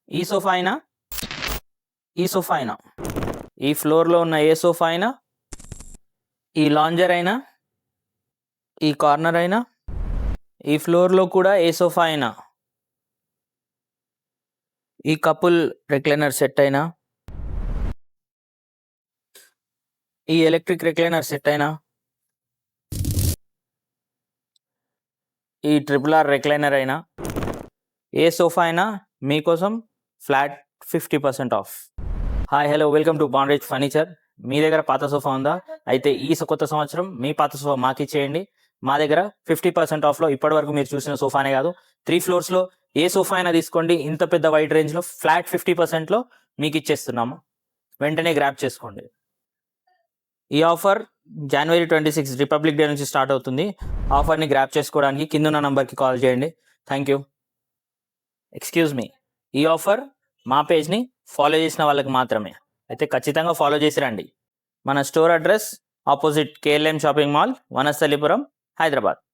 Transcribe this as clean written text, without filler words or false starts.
ఈ సోఫా అయినా, ఈ సోఫా అయినా, ఈ ఫ్లోర్లో ఉన్న ఏ సోఫా అయినా, ఈ లాంజర్ అయినా, ఈ కార్నర్ అయినా, ఈ ఫ్లోర్లో కూడా ఏ సోఫా అయినా, ఈ కపుల్ రిక్లైనర్ సెట్ అయినా, ఈ ఎలక్ట్రిక్ రిక్లైనర్ సెట్ అయినా, ఈ RRR రిక్లైనర్ అయినా, ఏ సోఫా అయినా మీకోసం flat 50% off. Hi hello, welcome to బాండ్రేజ్ ఫర్నిచర్. మీ దగ్గర పాత సోఫా ఉందా? అయితే ఈ కొత్త సంవత్సరం మీ పాత సోఫా మాకు ఇచ్చేయండి. మా దగ్గర 50% ఆఫ్లో ఇప్పటివరకు మీరు చూసిన సోఫానే కాదు, 3 ఫ్లోర్స్లో ఏ సోఫా అయినా తీసుకోండి. ఇంత పెద్ద వైడ్ రేంజ్లో ఫ్లాట్ 50%లో మీకు ఇచ్చేస్తున్నాము. వెంటనే గ్రాప్ చేసుకోండి. ఈ ఆఫర్ January 26 రిపబ్లిక్ డే నుంచి స్టార్ట్ అవుతుంది. ఆఫర్ని గ్రాప్ చేసుకోవడానికి కిందున్న నంబర్కి కాల్ చేయండి. Thank you. ఎక్స్క్యూజ్ మీ, ఈ ఆఫర్ మా పేజ్ని ఫాలో చేసిన వాళ్ళకి మాత్రమే. అయితే ఖచ్చితంగా ఫాలో చేసి రండి. మన store address opposite KLM shopping mall, Vanasthalipuram, Hyderabad.